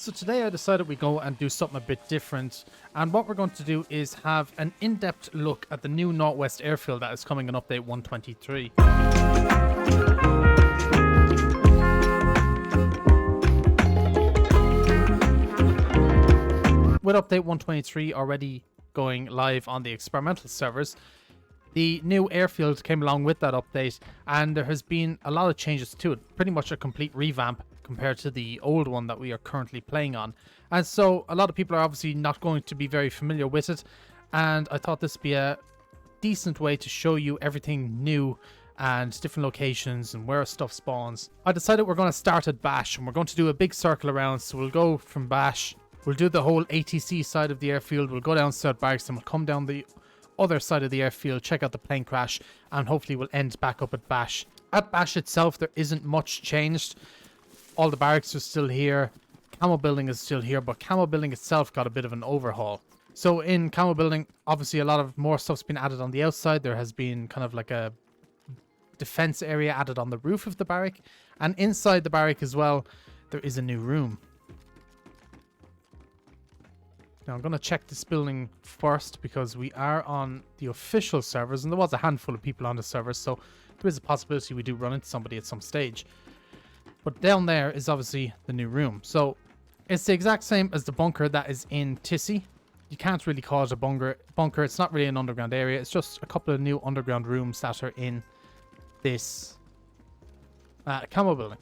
So today I decided we go and do something a bit different, and what we're going to do is have an in-depth look at the new Northwest Airfield that is coming in update 123. With update 123 already going live on the experimental servers, the new Airfield came along with that update, and there has been a lot of changes to it, pretty much a complete revamp compared to the old one that we are currently playing on. And so a lot of people are obviously not going to be very familiar with it, and I thought this would be a decent way to show you everything new and different locations and where stuff spawns. I decided we're going to start at Bash, and we're going to do a big circle around. So we'll go from Bash, we'll do the whole ATC side of the airfield, we'll go down South Barracks, and we'll come down the other side of the airfield, check out the plane crash, and hopefully we'll end back up at Bash. At Bash itself, there isn't much changed. All the barracks are still here, Camo Building is still here, but Camo Building itself got a bit of an overhaul. So in Camo Building, obviously a lot of more stuff's been added on the outside. There has been kind of like a defense area added on the roof of the barrack, and inside the barrack as well, there is a new room. Now I'm going to check this building first because we are on the official servers, and there was a handful of people on the servers, so there is a possibility we do run into somebody at some stage. But down there is obviously the new room. So it's the exact same as the bunker that is in Tisy. You can't really call it a bunker. It's not really an underground area. It's just a couple of new underground rooms that are in this Camo Building.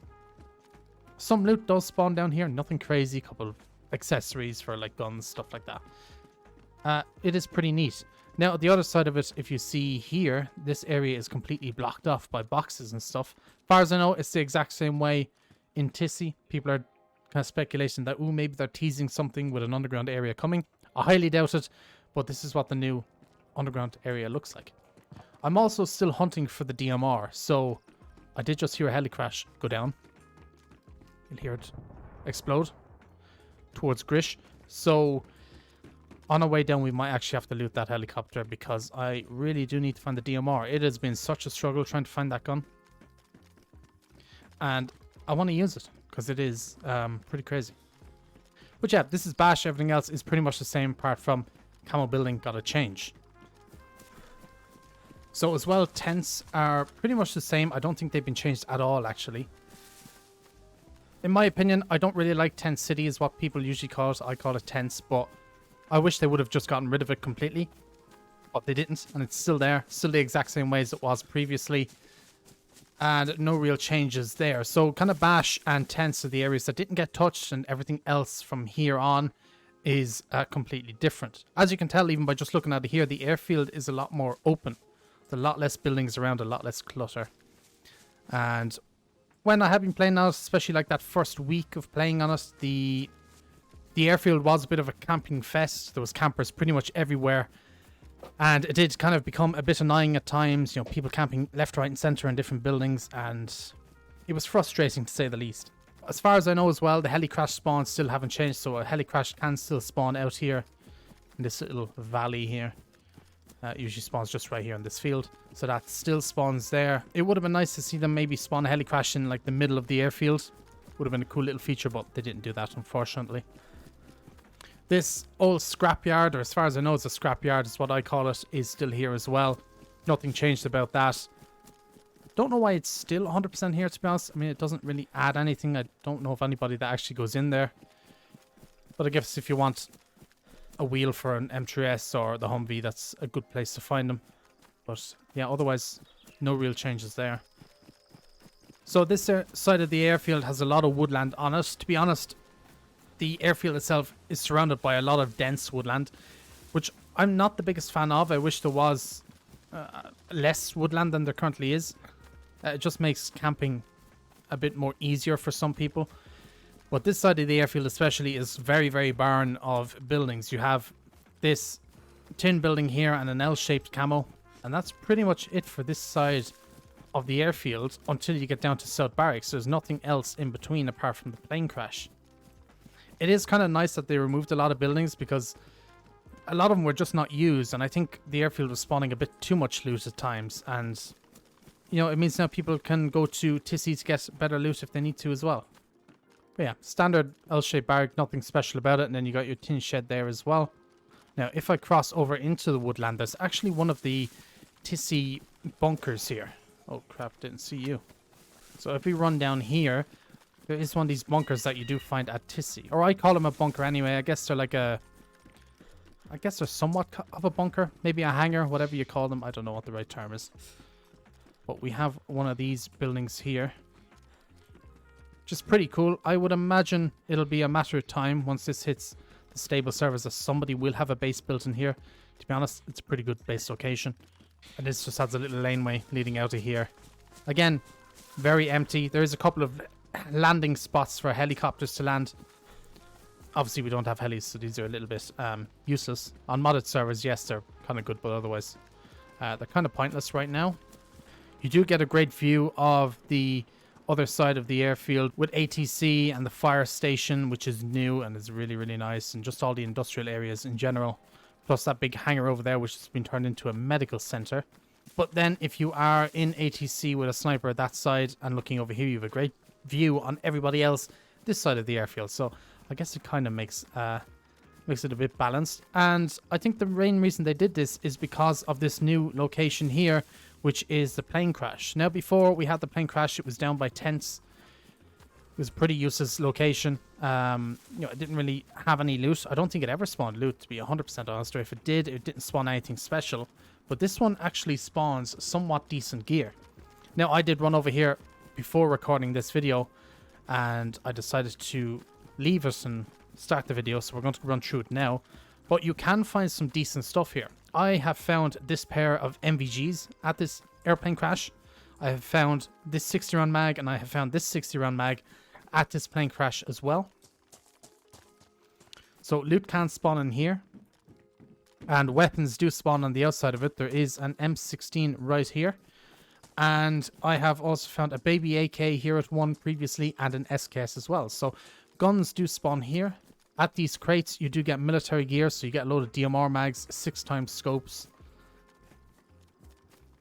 Some loot does spawn down here. Nothing crazy. A couple of accessories for like guns, stuff like that. It is pretty neat. Now, the other side of it, if you see here, this area is completely blocked off by boxes and stuff. As far as I know, it's the exact same way in Tisy. People are kind of speculating that, ooh, maybe they're teasing something with an underground area coming. I highly doubt it, but this is what the new underground area looks like. I'm also still hunting for the DMR, so I did just hear a heli crash go down. You'll hear it explode towards Grish. So on our way down, we might actually have to loot that helicopter because I really do need to find the DMR. It has been such a struggle trying to find that gun. And I want to use it because it is pretty crazy. But yeah, this is Bash. Everything else is pretty much the same apart from Camo Building got a change. So as well, tents are pretty much the same. I don't think they've been changed at all, actually. In my opinion, I don't really like Tent City is what people usually call it. I call it tents, but I wish they would have just gotten rid of it completely. But they didn't, and it's still there. Still the exact same way as it was previously. And no real changes there. So kind of Bash and tents are the areas that didn't get touched, and everything else from here on is completely different. As you can tell, even by just looking at it here, the airfield is a lot more open. There's a lot less buildings around, a lot less clutter. And when I have been playing on it, especially like that first week of playing on it, the airfield was a bit of a camping fest. There was campers pretty much everywhere. And it did kind of become a bit annoying at times. You know, people camping left, right and center in different buildings. And it was frustrating to say the least. As far as I know as well, the heli crash spawns still haven't changed. So a heli crash can still spawn out here in this little valley here. Usually spawns just right here in this field. So that still spawns there. It would have been nice to see them maybe spawn a heli crash in like the middle of the airfield. Would have been a cool little feature, but they didn't do that, unfortunately. This old scrapyard, or as far as I know it's a scrapyard, is what I call it, is still here as well. Nothing changed about that. Don't know why it's still 100% here, to be honest. I mean, it doesn't really add anything. I don't know of anybody that actually goes in there. But I guess if you want a wheel for an M3S or the Humvee, that's a good place to find them. But yeah, otherwise, no real changes there. So this side of the airfield has a lot of woodland on it. To be honest, the airfield itself is surrounded by a lot of dense woodland, which I'm not the biggest fan of. I wish there was less woodland than there currently is. It just makes camping a bit more easier for some people. But this side of the airfield especially is very, very barren of buildings. You have this tin building here and an L-shaped camo. And that's pretty much it for this side of the airfield until you get down to South Barracks. There's nothing else in between apart from the plane crash. It is kind of nice that they removed a lot of buildings because a lot of them were just not used. And I think the airfield was spawning a bit too much loot at times. And, you know, it means now people can go to Tisy to get better loot if they need to as well. But yeah, standard L-shaped barrack, nothing special about it. And then you got your tin shed there as well. Now, if I cross over into the woodland, there's actually one of the Tisy bunkers here. Oh crap, didn't see you. So if we run down here, there is one of these bunkers that you do find at Tisy. Or I call them a bunker anyway. I guess they're like a... I guess they're somewhat of a bunker. Maybe a hangar, whatever you call them. I don't know what the right term is. But we have one of these buildings here. Which is pretty cool. I would imagine it'll be a matter of time once this hits the stable servers that somebody will have a base built in here. To be honest, it's a pretty good base location. And this just has a little laneway leading out of here. Again, very empty. There is a couple of landing spots for helicopters to land. Obviously, we don't have helis, so these are a little bit useless. On modded servers, yes, they're kind of good, but otherwise, they're kind of pointless right now. You do get a great view of the other side of the airfield with ATC and the fire station, which is new and is really, really nice, and just all the industrial areas in general. Plus that big hangar over there, which has been turned into a medical center. But then if you are in ATC with a sniper at that side and looking over here, you have a great view on everybody else this side of the airfield. So I guess it kind of makes it a bit balanced. And I think the main reason they did this is because of this new location here, which is the plane crash. Now, before we had the plane crash, it was down by tents. It was a pretty useless location. It didn't really have any loot. I don't think it ever spawned loot, to be 100% honest. Or if it did, it didn't spawn anything special. But this one actually spawns somewhat decent gear. Now, I did run over here before recording this video, and I decided to leave it and start the video, so we're going to run through it now. But you can find some decent stuff here. I have found this pair of MVGs at this airplane crash. I have found this 60 round mag, and I have found this 60 round mag at this plane crash as well. So loot can spawn in here, and weapons do spawn on the outside of it. There is an M16 right here, and I have also found a baby AK here at one previously, and an SKS as well. So guns do spawn here. At these crates, you do get military gear, so you get a load of DMR mags, 6x scopes.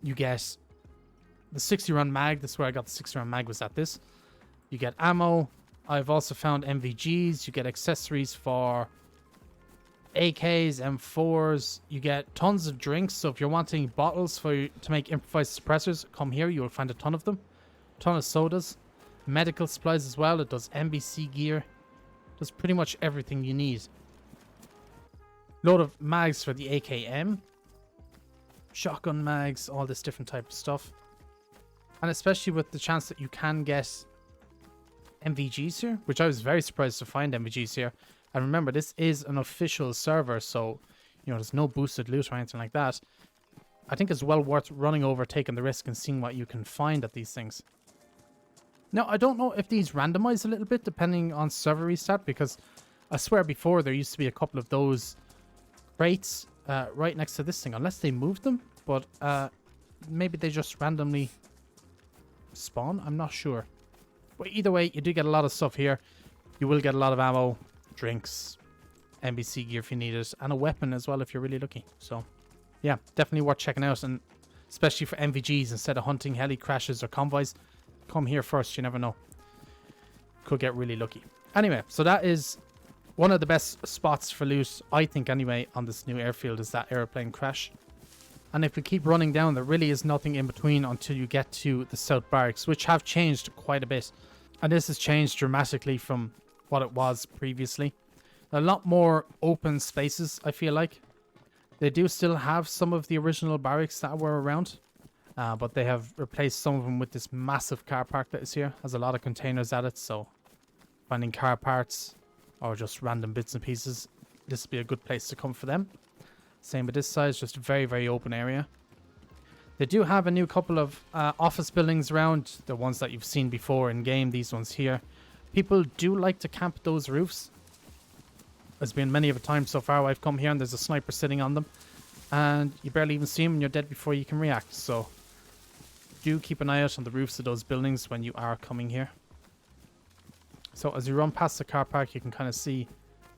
You get the 60 round mag. This is where I got the 60 round mag, was at this. You get ammo. I've also found MVGs. You get accessories for AKs, M4s. You get tons of drinks. So if you're wanting bottles to make improvised suppressors, come here. You will find a ton of them. Ton of sodas. Medical supplies as well. It does NBC gear. Does pretty much everything you need. Load of mags for the AKM. Shotgun mags. All this different type of stuff. And especially with the chance that you can get MVGs here, which I was very surprised to find MVGs here. And remember, this is an official server, so there's no boosted loot or anything like that. I think it's well worth running over, taking the risk, and seeing what you can find at these things. Now, I don't know if these randomize a little bit depending on server restart, because I swear before there used to be a couple of those crates right next to this thing, unless they moved them, but maybe they just randomly spawn. I'm not sure. But either way, you do get a lot of stuff here. You will get a lot of ammo, drinks, NBC gear if you need it, and a weapon as well if you're really lucky. So yeah, definitely worth checking out, and especially for MVGs instead of hunting heli crashes or convoys. Come here first, you never know. Could get really lucky. Anyway, so that is one of the best spots for loot, I think anyway, on this new airfield, is that airplane crash. And if we keep running down, there really is nothing in between until you get to the South Barracks, which have changed quite a bit. And this has changed dramatically from what it was previously. A lot more open spaces, I feel like. They do still have some of the original barracks that were around. But they have replaced some of them with this massive car park that is here. Has a lot of containers at it, so finding car parts or just random bits and pieces, this would be a good place to come for them. Same with this side, just a very, very open area. They do have a new couple of office buildings around, the ones that you've seen before in game, these ones here. People do like to camp those roofs. There's been many of a time so far I've come here and there's a sniper sitting on them. And you barely even see him and you're dead before you can react, so do keep an eye out on the roofs of those buildings when you are coming here. So as you run past the car park, you can kind of see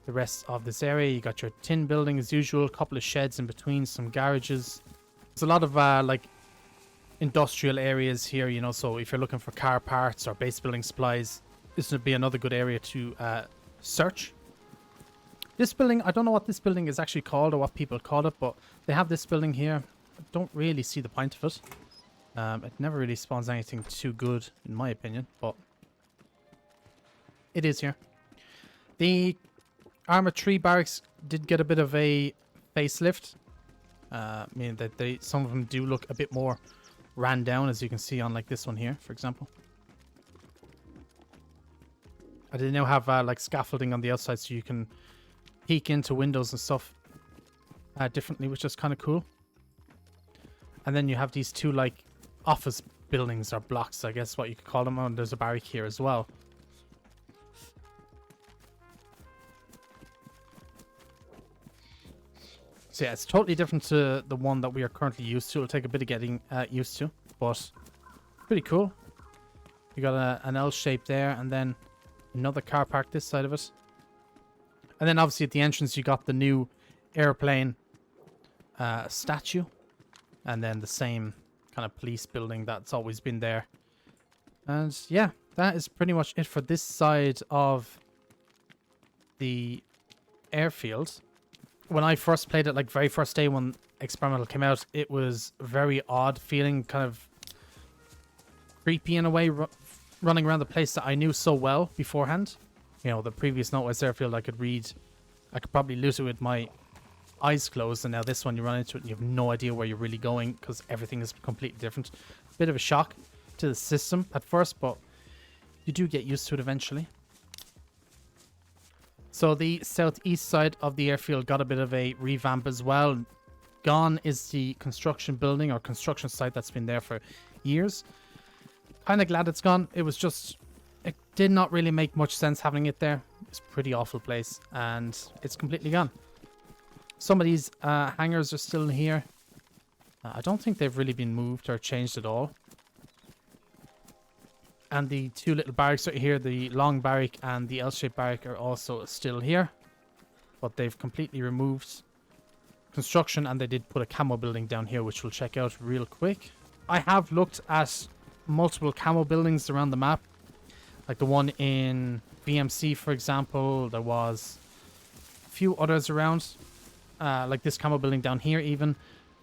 the rest of this area. You got your tin building as usual, a couple of sheds in between, some garages. There's a lot of like industrial areas here, so if you're looking for car parts or base building supplies, this would be another good area to search. This building, I don't know what this building is actually called or what people call it, but they have this building here. I don't really see the point of it. It never really spawns anything too good, in my opinion, but it is here. The Armored 3 barracks did get a bit of a facelift, meaning that some of them do look a bit more ran down, as you can see on like this one here, for example. They now have like scaffolding on the outside, so you can peek into windows and stuff differently, which is kind of cool. And then you have these two like office buildings or blocks, I guess what you could call them, and there's a barrack here as well. So yeah, it's totally different to the one that we are currently used to. It'll take a bit of getting used to, but pretty cool. You got an L shape there, and then another car park this side of it. And then obviously at the entrance you got the new airplane statue. And then the same kind of police building that's always been there. And yeah, that is pretty much it for this side of the airfield. When I first played it, like very first day when Experimental came out, it was very odd feeling, kind of creepy in a way, running around the place that I knew so well beforehand. You know, the previous NWAF Airfield I could probably loot it with my eyes closed, and now this one you run into it and you have no idea where you're really going because everything is completely different. Bit of a shock to the system at first, but you do get used to it eventually. So the southeast side of the airfield got a bit of a revamp as well. Gone is the construction building or construction site that's been there for years. Kind of glad it's gone. It did not really make much sense having it there. It's a pretty awful place, and it's completely gone. Some of these hangars are still here. I don't think they've really been moved or changed at all. And the two little barracks right here, the long barrack and the L-shaped barrack, are also still here. But they've completely removed construction, and they did put a camo building down here, which we'll check out real quick. I have looked at multiple camo buildings around the map. Like the one in BMC, for example. There was a few others around. Like this camo building down here even.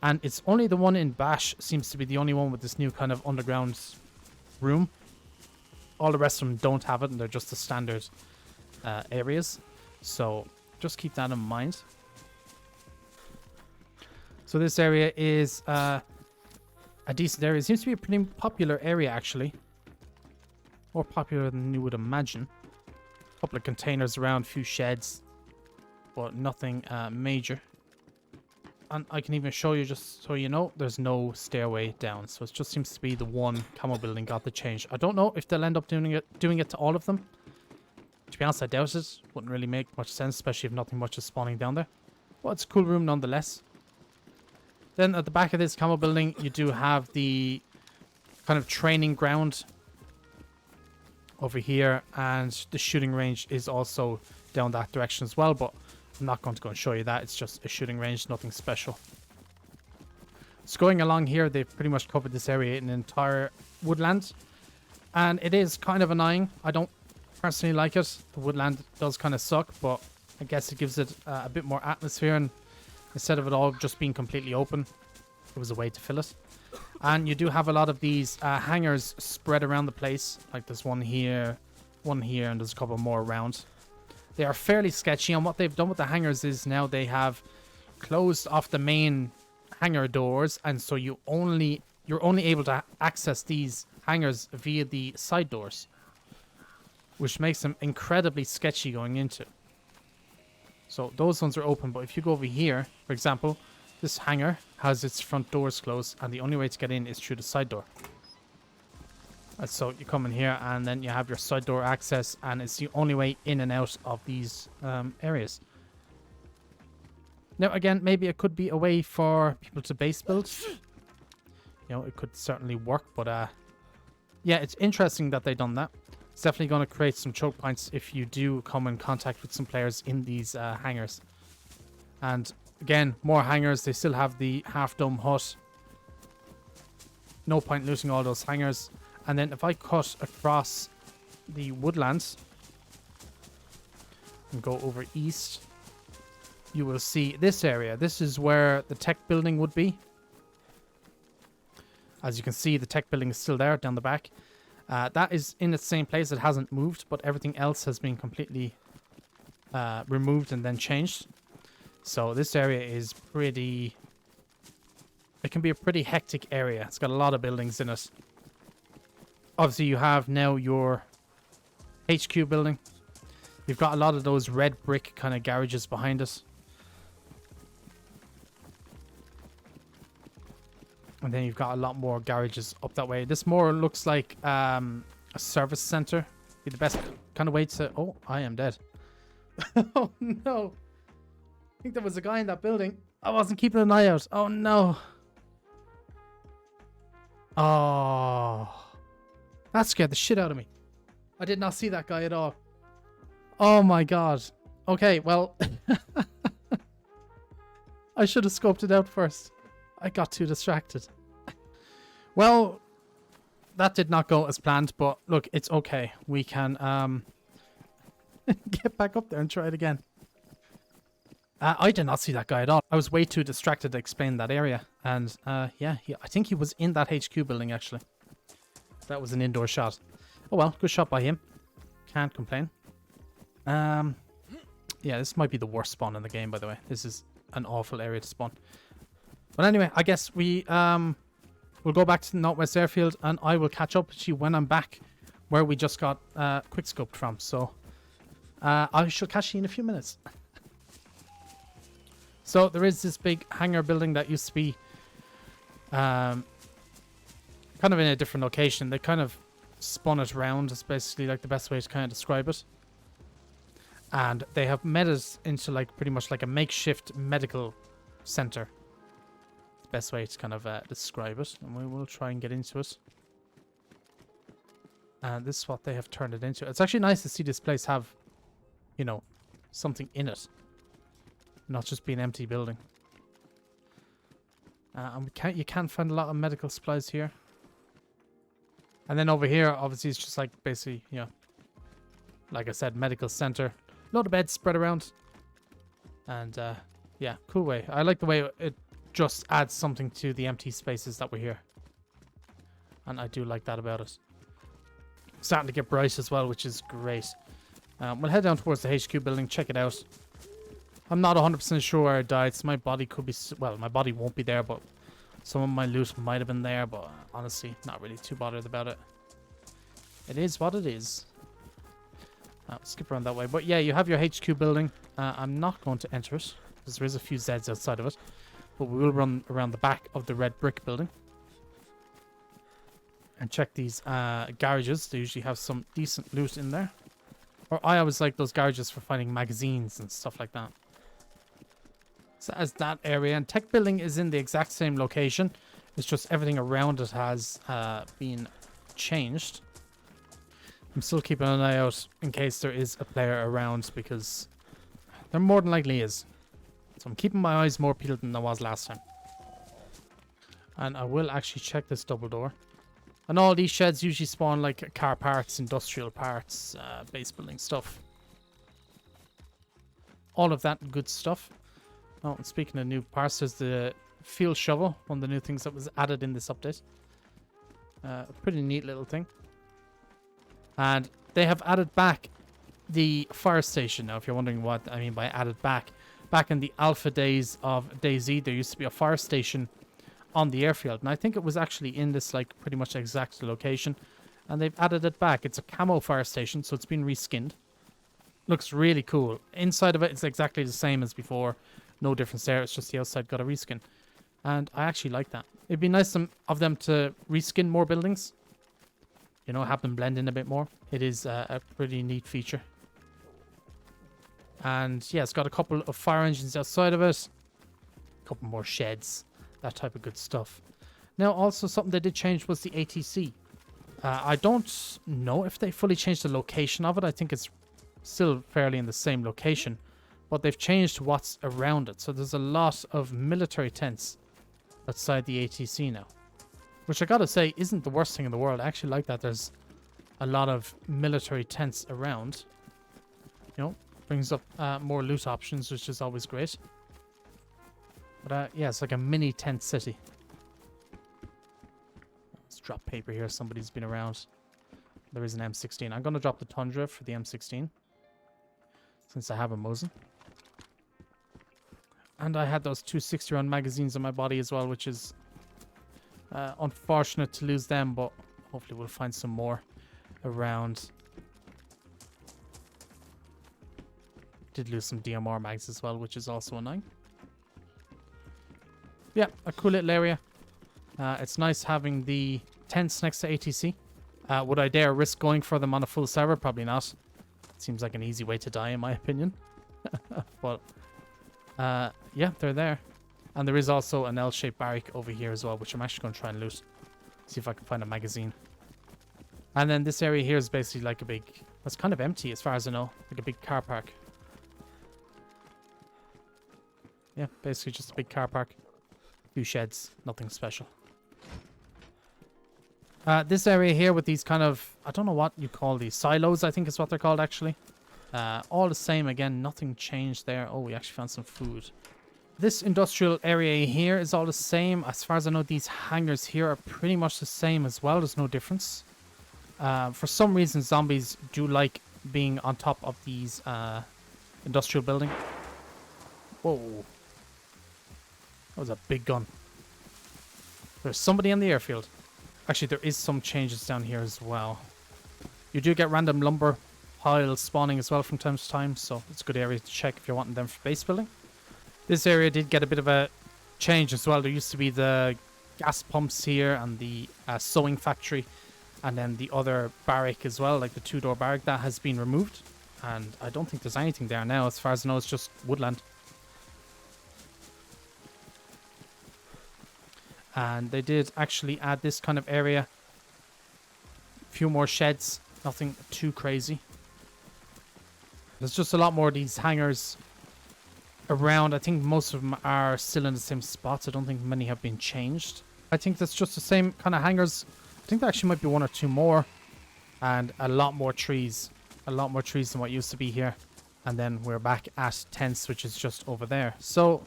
And it's only the one in Bash seems to be the only one with this new kind of underground room. All the rest of them don't have it, and they're just the standard areas. So just keep that in mind. So this area is a decent area. It seems to be a pretty popular area, actually. More popular than you would imagine. A couple of containers around, a few sheds, but nothing major. And I can even show you, just so you know, there's no stairway down. So it just seems to be the one camo building got the change. I don't know if they'll end up doing it to all of them. To be honest, I doubt it. Wouldn't really make much sense, especially if nothing much is spawning down there. But it's a cool room nonetheless. Then at the back of this camo building, you do have the kind of training ground over here, and the shooting range is also down that direction as well, but I'm not going to go and show you that. It's just a shooting range, nothing special. So going along here, they've pretty much covered this area in an entire woodland, and it is kind of annoying. I don't personally like it. The woodland does kind of suck, but I guess it gives it a bit more atmosphere, and instead of it all just being completely open, it was a way to fill it. And you do have a lot of these hangars spread around the place. Like there's one here, and there's a couple more around. They are fairly sketchy, and what they've done with the hangars is now they have closed off the main hangar doors, and so you're only able to access these hangars via the side doors, which makes them incredibly sketchy going into. So those ones are open, but if you go over here, for example, this hangar has its front doors closed, and the only way to get in is through the side door. So you come in here, and then you have your side door access, and it's the only way in and out of these areas. Now, again, maybe it could be a way for people to base build. You know, it could certainly work, but yeah, it's interesting that they've done that. It's definitely going to create some choke points if you do come in contact with some players in these hangars. And again, more hangars. They still have the half-dome hut. No point looting all those hangars. And then if I cut across the woodlands and go over east, you will see this area. This is where the tech building would be. As you can see, the tech building is still there down the back. That is in the same place. It hasn't moved, but everything else has been completely removed and then changed. So this area is pretty... It can be a pretty hectic area. It's got a lot of buildings in it. Obviously, you have now your HQ building. You've got a lot of those red brick kind of garages behind us. And then you've got a lot more garages up that way. This more looks like a service center. Be the best kind of way to... Oh, I am dead. Oh, no. I think there was a guy in that building. I wasn't keeping an eye out. Oh, no. Oh. That scared the shit out of me. I did not see that guy at all. Oh, my God. Okay, well... I should have scoped it out first. I got too distracted. Well, that did not go as planned, but look, it's okay. We can get back up there and try it again. I did not see that guy at all. I was way too distracted to explain that area. And yeah, I think he was in that HQ building, actually. That was an indoor shot. Oh well, good shot by him. Can't complain. Yeah, this might be the worst spawn in the game, by the way. This is an awful area to spawn. But anyway, I guess we'll go back to Northwest Airfield, and I will catch up with you when I'm back where we just got quickscoped from. So I shall catch you in a few minutes. So there is this big hangar building that used to be kind of in a different location. They kind of spun it round. It's basically like the best way to kind of describe it. And they have made it into like pretty much like a makeshift medical center. Best way to kind of describe it, and we will try and get into it. And this is what they have turned it into. It's actually nice to see this place have, you know, something in it, not just be an empty building. And you can find a lot of medical supplies here. And then over here, obviously, it's just like basically, you know, like I said, medical center. A lot of beds spread around. And yeah, cool way. I like the way it just adds something to the empty spaces that were here. And I do like that about it. Starting to get bright as well, which is great. We'll head down towards the HQ building, check it out. I'm not 100% sure where I died, so my body could be... Well, my body won't be there, but some of my loot might have been there, but honestly, not really too bothered about it. It is what it is. I'll skip around that way. But yeah, you have your HQ building. I'm not going to enter it, because there is a few Zeds outside of it. But we will run around the back of the red brick building and check these garages. They usually have some decent loot in there. Or I always like those garages for finding magazines and stuff like that. So as that area, and tech building is in the exact same location. It's just everything around it has been changed. I'm still keeping an eye out in case there is a player around, because there more than likely is. So I'm keeping my eyes more peeled than I was last time. And I will actually check this double door. And all these sheds usually spawn like car parts, industrial parts, base building stuff. All of that good stuff. Oh, and speaking of new parts, there's the field shovel. One of the new things that was added in this update. A pretty neat little thing. And they have added back the fire station. Now, if you're wondering what I mean by added back. Back in the alpha days of DayZ, there used to be a fire station on the airfield. And I think it was actually in this, like, pretty much exact location. And they've added it back. It's a camo fire station, so it's been reskinned. Looks really cool. Inside of it, it's exactly the same as before. No difference there. It's just the outside got a reskin. And I actually like that. It'd be nice of them to reskin more buildings. You know, have them blend in a bit more. It is a pretty neat feature. And yeah, it's got a couple of fire engines outside of it. A couple more sheds. That type of good stuff. Now, also something they did change was the ATC. I don't know if they fully changed the location of it. I think it's still fairly in the same location. But they've changed what's around it. So there's a lot of military tents outside the ATC now. Which I gotta say isn't the worst thing in the world. I actually like that there's a lot of military tents around. You know, brings up more loot options, which is always great. But yeah, it's like a mini tent city. Let's drop paper here. Somebody's been around. There is an M16. I'm going to drop the Tundra for the M16. Since I have a Mosin. And I had those 260-round magazines on my body as well, which is unfortunate to lose them, but hopefully we'll find some more around. Did lose some DMR mags as well, which is also annoying. Yeah, a cool little area. It's nice having the tents next to ATC. Would I dare risk going for them on a full server? Probably not. Seems like an easy way to die, in my opinion. But yeah, they're there. And there is also an L-shaped barrack over here as well, which I'm actually going to try and loot. See if I can find a magazine. And then this area here is basically like a big... It's kind of empty as far as I know. Like a big car park. Yeah, basically just a big car park. Few sheds. Nothing special. This area here with these kind of... I don't know what you call these. Silos, I think is what they're called, actually. All the same again. Nothing changed there. Oh, we actually found some food. This industrial area here is all the same. As far as I know, these hangars here are pretty much the same as well. There's no difference. For some reason, zombies do like being on top of these industrial building. Whoa. That was a big gun. There's somebody on the airfield. Actually, there is some changes down here as well. You do get random lumber piles spawning as well from time to time, so it's a good area to check if you're wanting them for base building. This area did get a bit of a change as well. There used to be the gas pumps here and the sewing factory, and then the other barrack as well, like the two-door barrack. That has been removed, and I don't think there's anything there now. As far as I know, it's just woodland. And they did actually add this kind of area. A few more sheds. Nothing too crazy. There's just a lot more of these hangars around. I think most of them are still in the same spots. I don't think many have been changed. I think that's just the same kind of hangars. I think there actually might be one or two more. And a lot more trees. A lot more trees than what used to be here. And then we're back at tents, which is just over there. So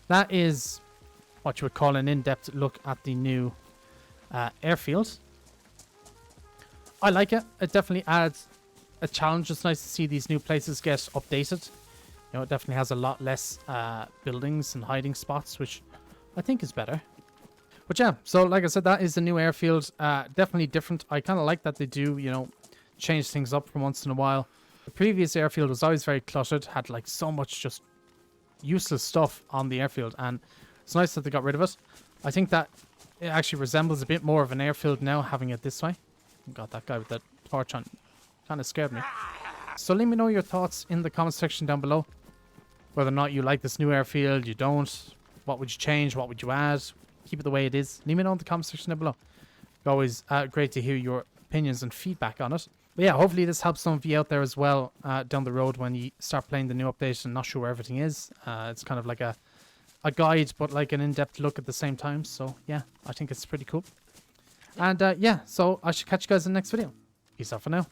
that is what you would call an in-depth look at the new airfield. I like it. It definitely adds a challenge. It's nice to see these new places get updated. You know, it definitely has a lot less buildings and hiding spots, which I think is better. But yeah, so like I said, that is the new airfield. Definitely different. I kind of like that they do, you know, change things up from once in a while. The previous airfield was always very cluttered, had like so much just useless stuff on the airfield, and it's nice that they got rid of it. I think that it actually resembles a bit more of an airfield now, having it this way. Got that guy with that torch on. Kind of scared me. So let me know your thoughts in the comment section down below. Whether or not you like this new airfield, you don't. What would you change? What would you add? Keep it the way it is. Leave me know in the comment section down below. It's always great to hear your opinions and feedback on it. But yeah, hopefully this helps some of you out there as well down the road when you start playing the new update and not sure where everything is. It's kind of like a guide, but like an in-depth look at the same time. So yeah, I think it's pretty cool. And yeah, so I should catch you guys in the next video. Peace out for now.